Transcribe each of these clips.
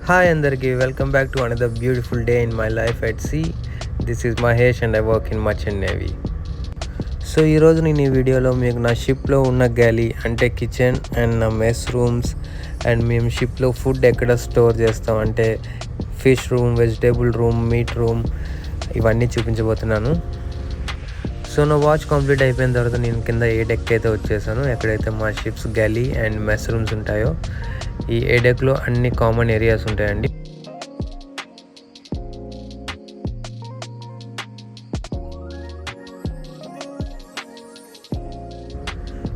Hi Andarki, welcome back to another beautiful day in my life at sea. This is Mahesh and I work in Merchant Navy. So ఈరోజు నేను ఈ వీడియోలో మీకు నా షిప్లో ఉన్న గ్యాలీ అంటే కిచెన్ అండ్ నా మెస్ రూమ్స్ అండ్ మేము షిప్లో ఫుడ్ ఎక్కడ స్టోర్ చేస్తాం అంటే fish room, vegetable room, meet room ఇవన్నీ చూపించబోతున్నాను. సో నా వాచ్ కంప్లీట్ అయిపోయిన తర్వాత నేను కింద ఏ డెక్ అయితే వచ్చేసాను, ఎక్కడైతే మా ships galley and mess rooms ఉంటాయో. ఈ ఏ డెక్లో అన్ని కామన్ ఏరియాస్ ఉంటాయండి.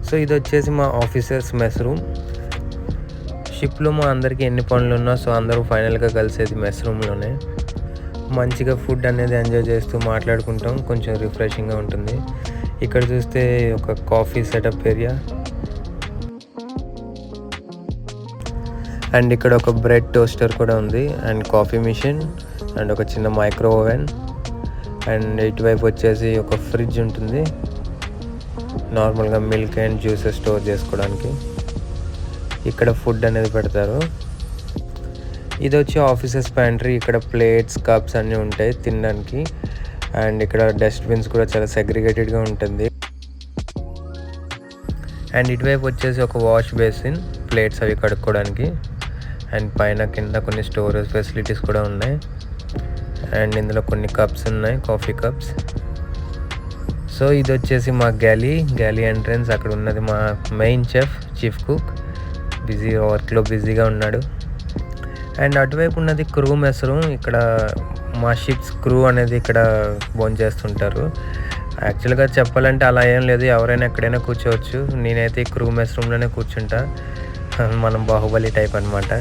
సో ఇది వచ్చేసి మా ఆఫీసర్స్ మెస్ రూమ్. షిప్లో మా అందరికీ ఎన్ని పనులు ఉన్నా సో అందరూ ఫైనల్గా కలిసేది మెస్ రూమ్లోనే. మంచిగా ఫుడ్ అనేది ఎంజాయ్ చేస్తూ మాట్లాడుకుంటాం, కొంచెం రిఫ్రెషింగ్గా ఉంటుంది. ఇక్కడ చూస్తే ఒక కాఫీ సెటప్ ఏరియా అండ్ ఇక్కడ ఒక బ్రెడ్ టోస్టర్ కూడా ఉంది అండ్ కాఫీ మిషన్ అండ్ ఒక చిన్న మైక్రో ఓవెన్ అండ్ ఇటువైపు వచ్చేసి ఒక ఫ్రిడ్జ్ ఉంటుంది, నార్మల్గా మిల్క్ అండ్ జ్యూసెస్ స్టోర్ చేసుకోవడానికి. ఇక్కడ ఫుడ్ అనేది పెడతారు. ఇది వచ్చి ఆఫీసెస్ ప్యాంట్రీ. ఇక్కడ ప్లేట్స్, కప్స్ అన్నీ ఉంటాయి తినడానికి అండ్ ఇక్కడ డస్ట్బిన్స్ కూడా చాలా సెగ్రిగేటెడ్గా ఉంటుంది. అండ్ ఇటువైపు వచ్చేసి ఒక వాష్ బేసిన్, ప్లేట్స్ అవి కడుక్కోవడానికి అండ్ పైన కింద కొన్ని స్టోరేజ్ ఫెసిలిటీస్ కూడా ఉన్నాయి అండ్ ఇందులో కొన్ని కప్స్ ఉన్నాయి, కాఫీ కప్స్. సో ఇది వచ్చేసి మా గ్యాలీ ఎంట్రన్స్. అక్కడ ఉన్నది మా మెయిన్ చీఫ్ కుక్, వర్క్లో బిజీగా ఉన్నాడు. అండ్ అటువైపు ఉన్నది క్రూ మెస్ రూమ్. ఇక్కడ మా షిప్స్ క్రూ అనేది ఇక్కడ భోంచేస్తుంటారు. యాక్చువల్గా చెప్పాలంటే అలా ఏం లేదు, ఎవరైనా ఎక్కడైనా కూర్చోవచ్చు. నేనైతే ఈ క్రూ మెస్ రూమ్లోనే కూర్చుంటా. మనం బాహుబలి టైప్ అనమాట.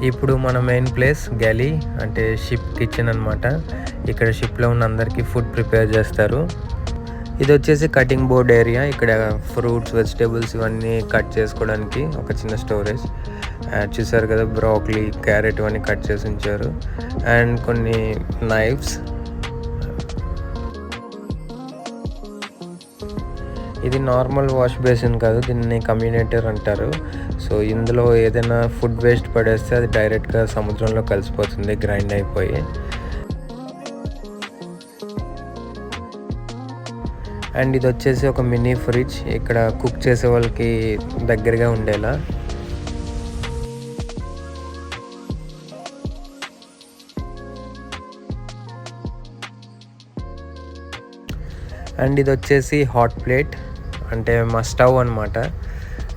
ఇప్పుడు మన మెయిన్ ప్లేస్ గ్యాలీ అంటే షిప్ కిచెన్ అనమాట. ఇక్కడ షిప్లో ఉన్న అందరికీ ఫుడ్ ప్రిపేర్ చేస్తారు. ఇది వచ్చేసి కటింగ్ బోర్డ్ ఏరియా. ఇక్కడ ఫ్రూట్స్, వెజిటేబుల్స్ ఇవన్నీ కట్ చేసుకోవడానికి ఒక చిన్న స్టోరేజ్. చూసారు కదా, బ్రాక్లీ, క్యారెట్ ఇవన్నీ కట్ చేసి ఉంచారు అండ్ కొన్ని నైఫ్స్. ఇది నార్మల్ వాష్ బేసిన్ కాదు, దీన్ని కమ్యూనిటర్ అంటారు. సో ఇందులో ఏదైనా ఫుడ్ వేస్ట్ పడేస్తే అది డైరెక్ట్గా సముద్రంలో కలిసిపోతుంది గ్రైండ్ అయిపోయి. అండ్ ఇది వచ్చేసి ఒక మినీ ఫ్రిడ్జ్, ఇక్కడ కుక్ చేసే వాళ్ళకి దగ్గరగా ఉండేలా. అండ్ ఇది వచ్చేసి హాట్ ప్లేట్ అంటే మా స్టవ్ అనమాట.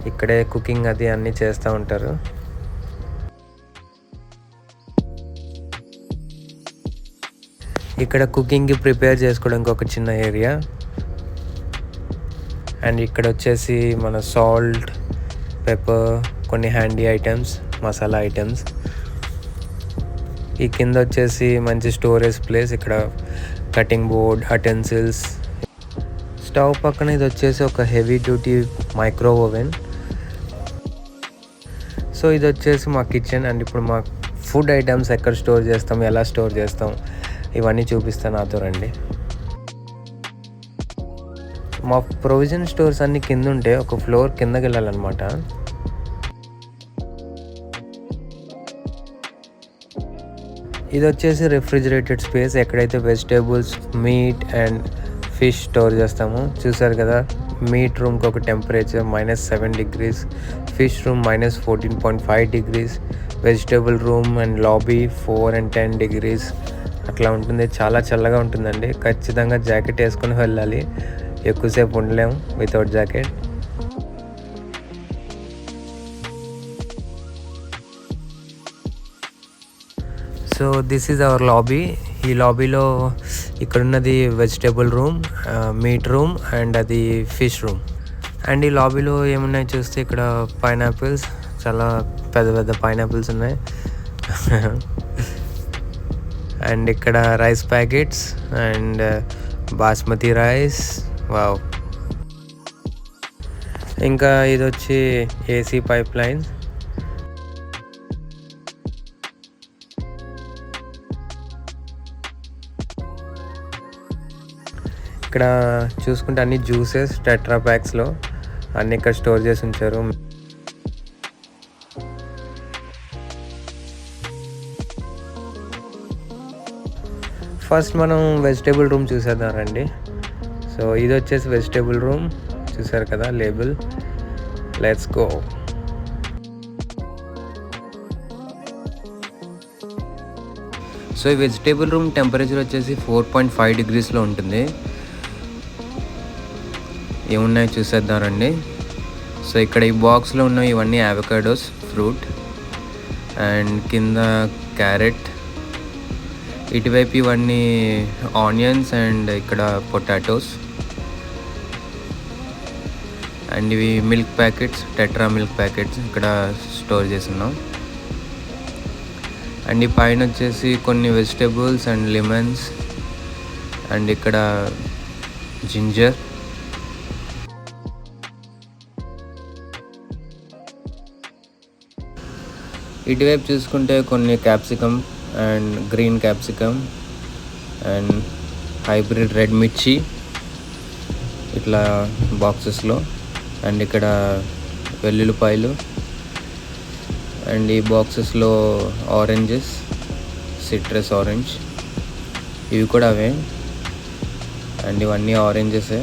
ఇక్కడే కుకింగ్ అది అన్నీ చేస్తూ ఉంటారు. ఇక్కడ కుకింగ్కి ప్రిపేర్ చేసుకోవడానికి ఒక చిన్న ఏరియా. అండ్ ఇక్కడ వచ్చేసి మన సాల్ట్, పెప్పర్, కొన్ని హ్యాండీ ఐటమ్స్, మసాలా ఐటమ్స్. ఈ కింద వచ్చేసి మంచి స్టోరేజ్ ప్లేస్. ఇక్కడ కటింగ్ బోర్డ్, అటెన్సిల్స్. స్టవ్ పక్కన ఇది వచ్చేసి ఒక heavy duty micro oven. So ఇది వచ్చేసి మా కిచెన్. అండ్ ఇప్పుడు మా ఫుడ్ ఐటమ్స్ ఎక్కడ స్టోర్ చేస్తాం, ఎలా స్టోర్ చేస్తాం ఇవన్నీ చూపిస్తాను, నాతో రండి. మా ప్రొవిజన్ స్టోర్స్ అన్నీ కింద ఉంటే ఒక ఫ్లోర్ కిందకి వెళ్ళాలన్నమాట. ఇది వచ్చేసి రిఫ్రిజిరేటెడ్ స్పేస్, ఎక్కడైతే vegetables, meet and fish store చేస్తాము. చూసారు కదా, మీట్ రూమ్కి ఒక temperature -7 degrees, fish room -14.5 degrees, vegetable room and lobby 4 and 10 degrees అట్లా ఉంటుంది. చాలా చల్లగా ఉంటుందండి. ఖచ్చితంగా జాకెట్ వేసుకొని వెళ్ళాలి, ఎక్కువసేపు ఉండలేము without jacket. So this is our lobby. ఈ లాబీలో ఇక్కడ ఉన్నది vegetable room, meet room and అది ఫిష్ రూమ్. అండ్ ఈ లాబీలో ఏమున్నాయి చూస్తే ఇక్కడ పైనాపిల్స్, చాలా పెద్ద పెద్ద పైనాపిల్స్ ఉన్నాయి. అండ్ ఇక్కడ rice packets and basmati rice. Wow. ఇంకా ఇది వచ్చి ఏసీ పైప్ లైన్స్. ఇక్కడ చూసుకుంటే అన్ని జ్యూసెస్ టెట్రా ప్యాక్స్లో అన్నీ ఇక్కడ స్టోర్ చేసి ఉంచారు. ఫస్ట్ మనం వెజిటేబుల్ రూమ్ చూసేద్దామండి. సో ఇది వచ్చేసి వెజిటేబుల్ రూమ్, చూసారు కదా లేబుల్. Let's go. సో ఈ వెజిటేబుల్ రూమ్ టెంపరేచర్ వచ్చేసి 4.5 degreesలో ఉంటుంది. ఏమున్నాయో చూసేద్దామండి. సో ఇక్కడ ఈ బాక్స్లో ఉన్నవి ఇవన్నీ అవకాడోస్ ఫ్రూట్, అండ్ కింద క్యారెట్, ఇటువైపు ఇవన్నీ ఆనియన్స్, అండ్ ఇక్కడ పొటాటోస్, అండ్ ఇవి milk packets, tetra milk packets ఇక్కడ స్టోర్ చేస్తున్నాం. అండ్ ఈ పైన వచ్చేసి కొన్ని వెజిటేబుల్స్ అండ్ లెమన్స్, అండ్ ఇక్కడ జింజర్, ఇటువైపు చూసుకుంటే కొన్ని capsicum and green capsicum and hybrid red మిర్చి ఇట్లా బాక్సెస్లో, అండ్ ఇక్కడ వెల్లుల్లిపాయలు, అండ్ ఈ బాక్సెస్లో ఆరెంజెస్, సిట్రస్ ఆరెంజ్, ఇవి కూడా అవే, అండ్ ఇవన్నీ ఆరెంజెసే.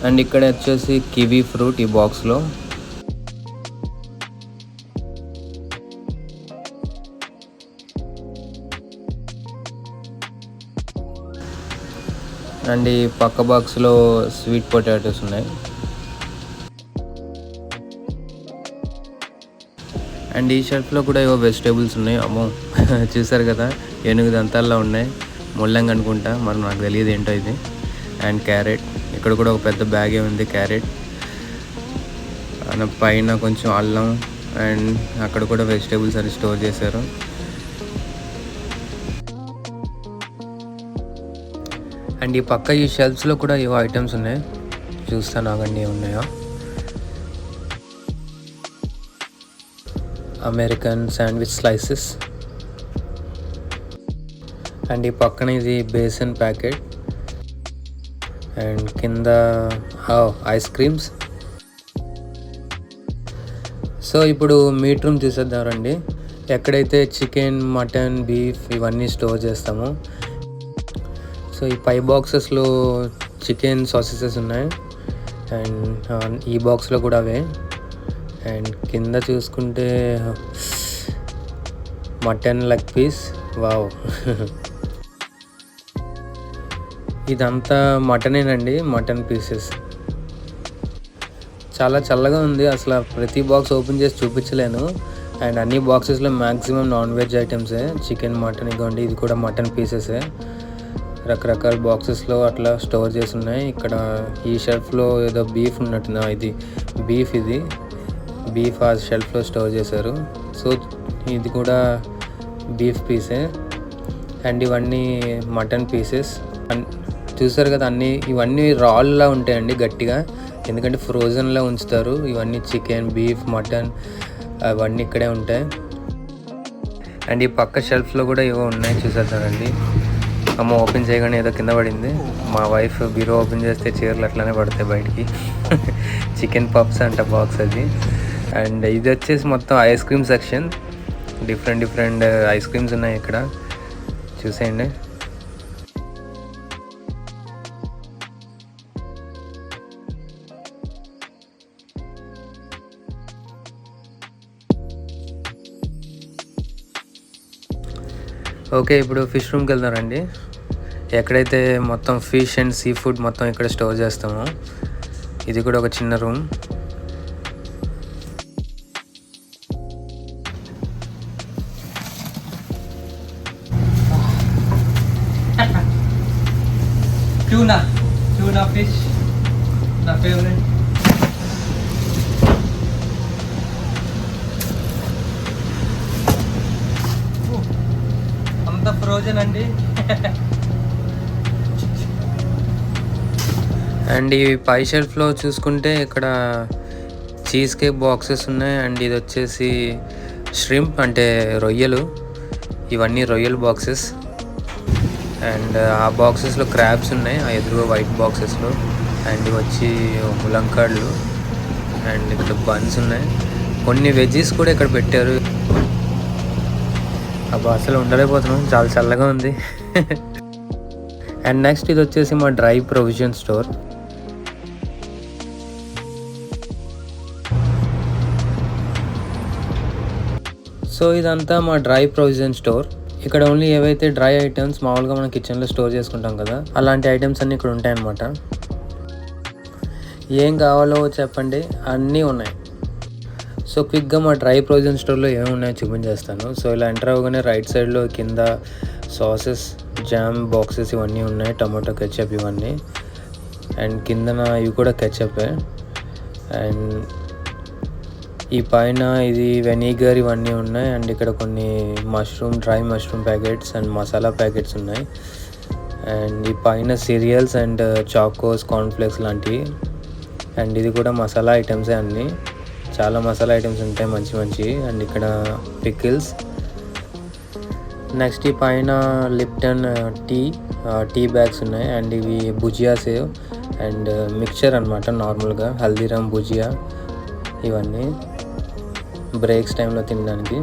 అండ్ ఇక్కడ వచ్చేసి కివీ ఫ్రూట్ ఈ బాక్స్లో. అండ్ ఈ పక్క బాక్స్లో స్వీట్ పొటాటోస్ ఉన్నాయి. అండ్ ఈ షెల్ఫ్లో కూడా ఏవో వెజిటేబుల్స్ ఉన్నాయి. అమ్మో చూసారు కదా, ఏనుగు దంతాల్లో ఉన్నాయి, ముల్లంగి అనుకుంటా, మరి నాకు తెలియదు ఏంటో ఇది. అండ్ క్యారెట్, ఇక్కడ కూడా ఒక పెద్ద బ్యాగే ఉంది క్యారెట్, పైన కొంచెం అల్లం, అండ్ అక్కడ కూడా వెజిటేబుల్స్ అని స్టోర్ చేశారు. అండ్ ఈ పక్క ఈ షెల్ఫ్స్లో కూడా ఏవో ఐటమ్స్ ఉన్నాయి, చూస్తాను అవన్నీ ఉన్నాయో. అమెరికన్ శాండ్విచ్ స్లైసెస్, అండ్ ఈ పక్కన ఇది బేసన్ ప్యాకెట్, అండ్ కింద ఐస్ క్రీమ్స్. సో ఇప్పుడు మీట్ రూమ్ చూసేద్దాం రండి. ఎక్కడైతే చికెన్, మటన్, బీఫ్ ఇవన్నీ స్టోర్ చేస్తామో. సో ఈ పై బాక్సెస్లో చికెన్ సాసెసెస్ ఉన్నాయి, అండ్ ఈ బాక్స్లో కూడా అవే. అండ్ కింద చూసుకుంటే మటన్ లెగ్ పీస్, వావ్. ఇదంతా మటనేనండి, మటన్ పీసెస్. చాలా చల్లగా ఉంది, అసలు ప్రతి బాక్స్ ఓపెన్ చేసి చూపించలేను. అండ్ అన్ని బాక్సెస్లో మ్యాక్సిమం నాన్ వెజ్ ఐటమ్సే, చికెన్, మటన్. ఇదిగోండి, ఇది కూడా మటన్ పీసెసే. రకరకాల బాక్సెస్లో అట్లా స్టోర్ చేసి ఉన్నాయి. ఇక్కడ ఈ షెల్ఫ్లో ఏదో బీఫ్ ఉన్నట్టున్నా, ఇది బీఫ్, ఇది బీఫ్ ఆ షెల్ఫ్లో స్టోర్ చేశారు. సో ఇది కూడా బీఫ్ పీసే. అండ్ ఇవన్నీ మటన్ పీసెస్. చూసారు కదా, ఇవన్నీ రాల్లా ఉంటాయండి గట్టిగా, ఎందుకంటే ఫ్రోజన్లో ఉంచుతారు. ఇవన్నీ చికెన్, బీఫ్, మటన్ అవన్నీ ఇక్కడే ఉంటాయి. అండ్ ఈ పక్క షెల్ఫ్లో కూడా ఏవో ఉన్నాయి, చూసేద్దామండి. అమ్మ ఓపెన్ చేయగానే ఏదో కింద పడింది. మా వైఫ్ బీరో ఓపెన్ చేస్తే చీరలు అట్లానే పడతాయి బయటికి. చికెన్ పప్స్ అంట బాక్స్ అది. అండ్ ఇది వచ్చేసి మొత్తం ice cream section. Different ice creams ఉన్నాయి ఇక్కడ, చూసేయండి. ఓకే, ఇప్పుడు ఫిష్ రూమ్కి వెళ్దామండి. ఎక్కడైతే మొత్తం ఫిష్ అండ్ సీ ఫుడ్ మొత్తం ఇక్కడ స్టోర్ చేస్తామో. ఇది కూడా ఒక చిన్న room. Tuna fish, my favorite. అంత ఫ్రోజన్ అండి. అండ్ ఈ పై షెల్ఫ్లో చూసుకుంటే ఇక్కడ చీజ్ కేక్ బాక్సెస్ ఉన్నాయి. అండ్ ఇది వచ్చేసి ష్రింప్ అంటే రొయ్యలు, ఇవన్నీ రొయ్యలు బాక్సెస్. అండ్ ఆ బాక్సెస్లో క్రాబ్స్ ఉన్నాయి, ఆ ఎదురుగా వైట్ బాక్సెస్లో. అండ్ ఇవి వచ్చి ములంకాళ్ళు. అండ్ ఇక్కడ బన్స్ ఉన్నాయి, కొన్ని వెజ్జీస్ కూడా ఇక్కడ పెట్టారు. అబ్బా అసలు ఉండలేకపోతున్నాం, చాలా చల్లగా ఉంది. అండ్ నెక్స్ట్ ఇది వచ్చేసి మా డ్రై ప్రొవిజన్ స్టోర్. సో ఇదంతా మా డ్రై ప్రొవిజన్ స్టోర్. ఇక్కడ ఓన్లీ ఏవైతే డ్రై ఐటమ్స్ మామూలుగా మనం కిచెన్లో స్టోర్ చేసుకుంటాం కదా, అలాంటి ఐటమ్స్ అన్నీ ఇక్కడ ఉంటాయన్నమాట. ఏం కావాలో చెప్పండి, అన్నీ ఉన్నాయి. సో క్విక్గా మా డ్రై ప్రొవిజన్ స్టోర్లో ఏమేమి ఉన్నాయో చూపించేస్తాను. సో ఇలా ఎంటర్ అవ్వగానే రైట్ సైడ్లో కింద సాసెస్, జామ్ బాక్సెస్ ఇవన్నీ ఉన్నాయి, టమాటో కెచప్ ఇవన్నీ. అండ్ కిందన ఇవి కూడా కెచపే. అండ్ ఈ పైన ఇది వెనిగర్ ఇవన్నీ ఉన్నాయి. అండ్ ఇక్కడ కొన్ని dry mushroom packets and masala packets ఉన్నాయి. అండ్ ఈ పైన సీరియల్స్ అండ్ చాకోస్, కార్న్ఫ్లేక్స్ లాంటివి. అండ్ ఇది కూడా మసాలా ఐటమ్సే అన్నీ, చాలా మసాలా ఐటమ్స్ ఉంటాయి మంచి మంచి. అండ్ ఇక్కడ పికిల్స్. నెక్స్ట్ ఈ పైన లిప్టన్ టీ బ్యాగ్స్ ఉన్నాయి. అండ్ ఇవి భుజియాస్ అండ్ మిక్చర్ అనమాట, నార్మల్గా హల్దీరామ్ భుజియా ఇవన్నీ బ్రేక్స్ టైంలో తినడానికి.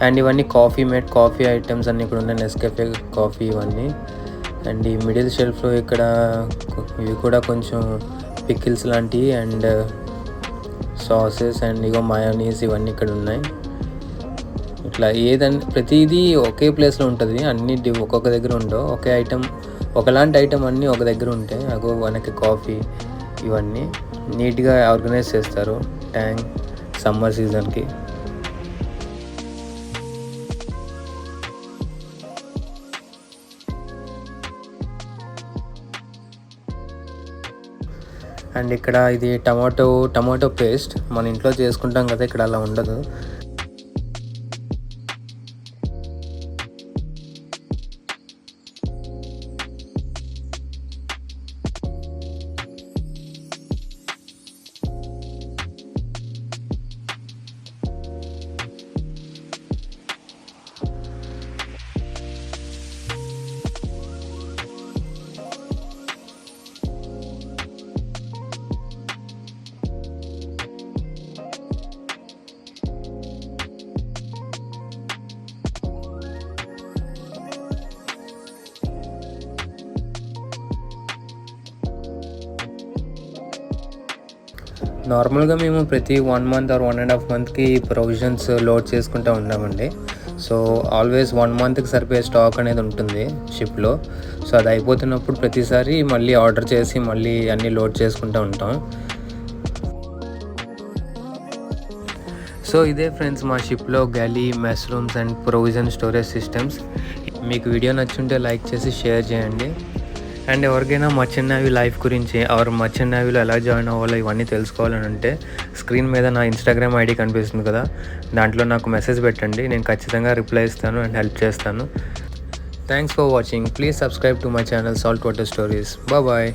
అండ్ ఇవన్నీ కాఫీ ఐటమ్స్ అన్నీ ఇక్కడ ఉన్నాయి, నెస్కాఫే కాఫీ ఇవన్నీ. అండ్ ఈ మిడిల్ షెల్ఫ్లో ఇక్కడ ఇవి కూడా కొంచెం పికిల్స్ లాంటివి and sauces and ego mayonnaise ఇవన్నీ ఇక్కడ ఉన్నాయి. ఇట్లా ప్రతిదీ ఒకే ప్లేస్లో ఉంటుంది, అన్నీ ఒక్కొక్క దగ్గర ఉండవు. ఒకే ఐటమ్, ఒకలాంటి ఐటమ్ అన్నీ ఒక దగ్గర ఉంటాయి. అగో మనకి కాఫీ ఇవన్నీ నీట్గా ఆర్గనైజ్ చేస్తారు ట్యాంక్ సమ్మర్ సీజన్కి. అండ్ ఇక్కడ ఇది టమాటో పేస్ట్ మన ఇంట్లో చేసుకుంటాం కదా, ఇక్కడ అలా ఉండదు. నార్మల్గా మేము ప్రతి 1 month or 1.5 monthకి ప్రొవిజన్స్ లోడ్ చేసుకుంటూ ఉన్నామండి. సో ఆల్వేస్ 1 monthకి సరిపోయే స్టాక్ అనేది ఉంటుంది షిప్లో. సో అది అయిపోతున్నప్పుడు ప్రతిసారి మళ్ళీ ఆర్డర్ చేసి మళ్ళీ అన్నీ లోడ్ చేసుకుంటూ ఉంటాం. సో ఇదే ఫ్రెండ్స్ మా షిప్లో galley, mushrooms and provision storage systems. మీకు వీడియో నచ్చుంటే లైక్ చేసి షేర్ చేయండి. అండ్ ఎవరికైనా మర్చెంట్ నేవీ లైఫ్ గురించి మర్చెంట్ నేవీలో ఎలా జాయిన్ అవ్వాలో ఇవన్నీ తెలుసుకోవాలని అంటే స్క్రీన్ మీద నా ఇన్స్టాగ్రామ్ ఐడి కనిపిస్తుంది కదా, దాంట్లో నాకు మెసేజ్ పెట్టండి, నేను ఖచ్చితంగా రిప్లై ఇస్తాను అండ్ హెల్ప్ చేస్తాను. Thanks for watching. Please subscribe to my channel salt water stories. Bye.